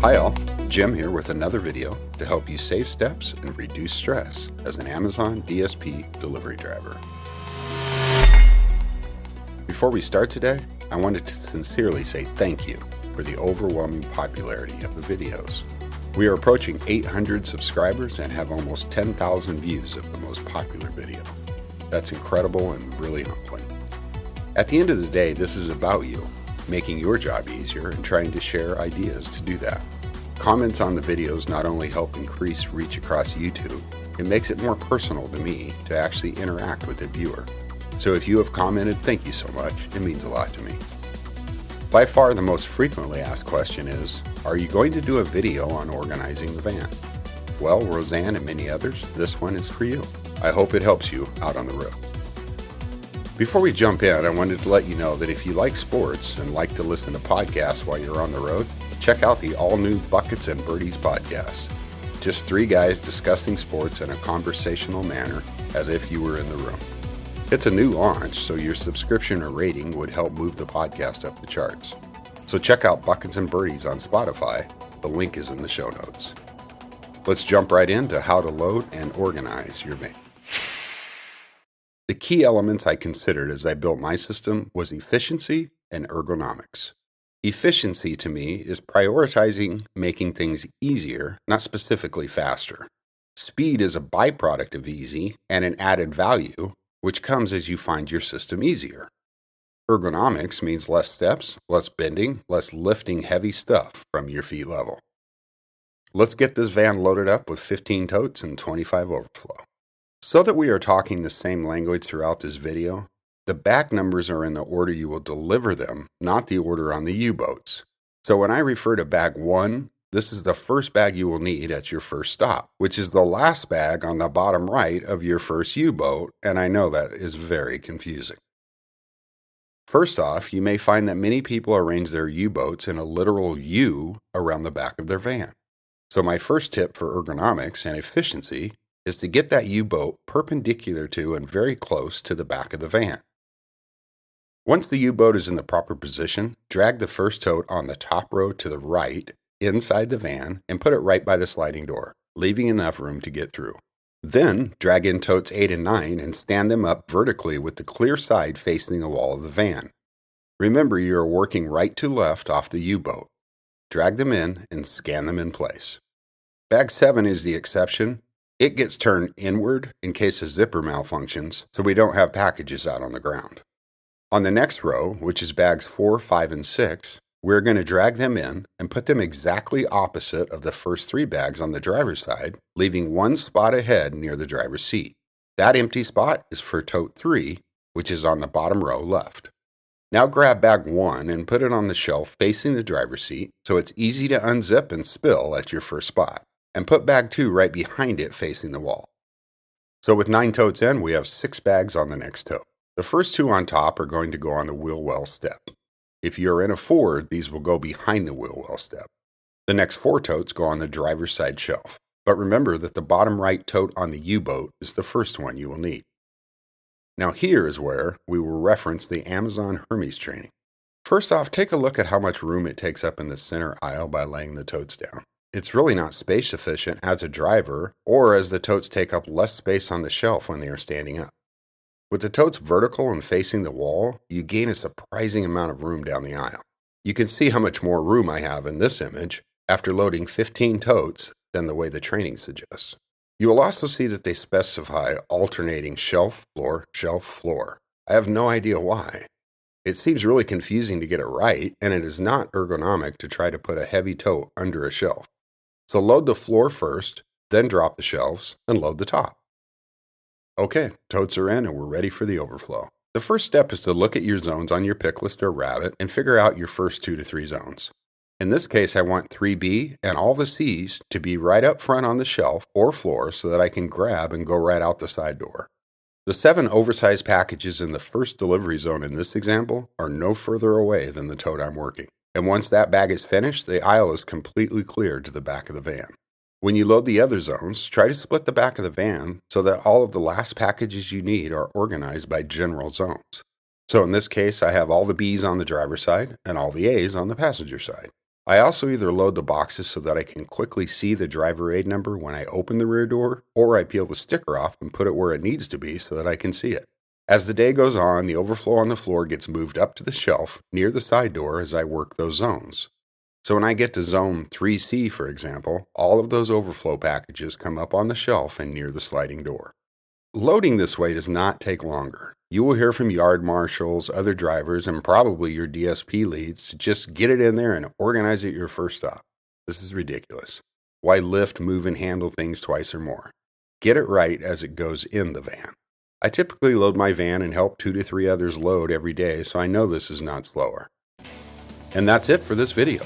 Hi all, Jim here with another video to help you save steps and reduce stress as an Amazon DSP delivery driver. Before we start today, I wanted to sincerely say thank you for the overwhelming popularity of the videos. We are approaching 800 subscribers and have almost 10,000 views of the most popular video. That's incredible and really humbling. At the end of the day, this is about you, making your job easier and trying to share ideas to do that. Comments on the videos not only help increase reach across YouTube, it makes it more personal to me to actually interact with the viewer. So if you have commented, thank you so much. It means a lot to me. By far the most frequently asked question is, are you going to do a video on organizing the van? Well, Roseanne and many others, this one is for you. I hope it helps you out on the road. Before we jump in, I wanted to let you know that if you like sports and like to listen to podcasts while you're on the road, check out the all-new Buckets and Birdies podcast. Just three guys discussing sports in a conversational manner as if you were in the room. It's a new launch, so your subscription or rating would help move the podcast up the charts. So check out Buckets and Birdies on Spotify. The link is in the show notes. Let's jump right into how to load and organize your van. The key elements I considered as I built my system was efficiency and ergonomics. Efficiency to me is prioritizing making things easier, not specifically faster. Speed is a byproduct of easy and an added value, which comes as you find your system easier. Ergonomics means less steps, less bending, less lifting heavy stuff from your feet level. Let's get this van loaded up with 15 totes and 25 overflow. So that we are talking the same language throughout this video, the bag numbers are in the order you will deliver them, not the order on the U-boats. So when I refer to bag 1, this is the first bag you will need at your first stop, which is the last bag on the bottom right of your first U-boat, and I know that is very confusing. First off, you may find that many people arrange their U-boats in a literal U around the back of their van. So my first tip for ergonomics and efficiency is to get that U-boat perpendicular to and very close to the back of the van. Once the U-boat is in the proper position, drag the first tote on the top row to the right inside the van and put it right by the sliding door, leaving enough room to get through. Then drag in totes 8 and 9 and stand them up vertically with the clear side facing the wall of the van. Remember, you are working right to left off the U-boat. Drag them in and scan them in place. Bag 7 is the exception. It gets turned inward in case a zipper malfunctions, so we don't have packages out on the ground. On the next row, which is bags 4, 5, and 6, we're going to drag them in and put them exactly opposite of the first 3 bags on the driver's side, leaving one spot ahead near the driver's seat. That empty spot is for tote 3, which is on the bottom row left. Now grab bag 1 and put it on the shelf facing the driver's seat so it's easy to unzip and spill at your first spot. And put bag 2 right behind it facing the wall. So with 9 totes in, we have 6 bags on the next tote. The first 2 on top are going to go on the wheel well step. If you're in a Ford, these will go behind the wheel well step. The next 4 totes go on the driver's side shelf. But remember that the bottom right tote on the U-boat is the first one you will need. Now here is where we will reference the Amazon Hermes training. First off, take a look at how much room it takes up in the center aisle by laying the totes down. It's really not space efficient as a driver or as the totes take up less space on the shelf when they are standing up. With the totes vertical and facing the wall, you gain a surprising amount of room down the aisle. You can see how much more room I have in this image after loading 15 totes than the way the training suggests. You will also see that they specify alternating shelf, floor. I have no idea why. It seems really confusing to get it right, and it is not ergonomic to try to put a heavy tote under a shelf. So load the floor first, then drop the shelves, and load the top. Okay, totes are in and we're ready for the overflow. The first step is to look at your zones on your pick list or Rabbit and figure out your first 2 to 3 zones. In this case, I want 3B and all the C's to be right up front on the shelf or floor so that I can grab and go right out the side door. The 7 oversized packages in the first delivery zone in this example are no further away than the tote I'm working. And once that bag is finished, the aisle is completely cleared to the back of the van. When you load the other zones, try to split the back of the van so that all of the last packages you need are organized by general zones. So in this case, I have all the B's on the driver's side and all the A's on the passenger side. I also either load the boxes so that I can quickly see the driver aid number when I open the rear door, or I peel the sticker off and put it where it needs to be so that I can see it. As the day goes on, the overflow on the floor gets moved up to the shelf near the side door as I work those zones. So when I get to zone 3C, for example, all of those overflow packages come up on the shelf and near the sliding door. Loading this way does not take longer. You will hear from yard marshals, other drivers, and probably your DSP leads to just get it in there and organize it your first stop. This is ridiculous. Why lift, move, and handle things twice or more? Get it right as it goes in the van. I typically load my van and help 2 to 3 others load every day, so I know this is not slower. And that's it for this video.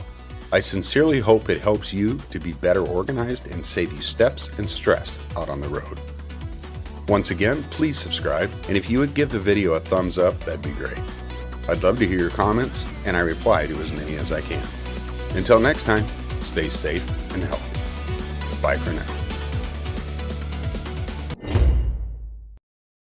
I sincerely hope it helps you to be better organized and save you steps and stress out on the road. Once again, please subscribe, and if you would give the video a thumbs up, that'd be great. I'd love to hear your comments, and I reply to as many as I can. Until next time, stay safe and healthy. Bye for now.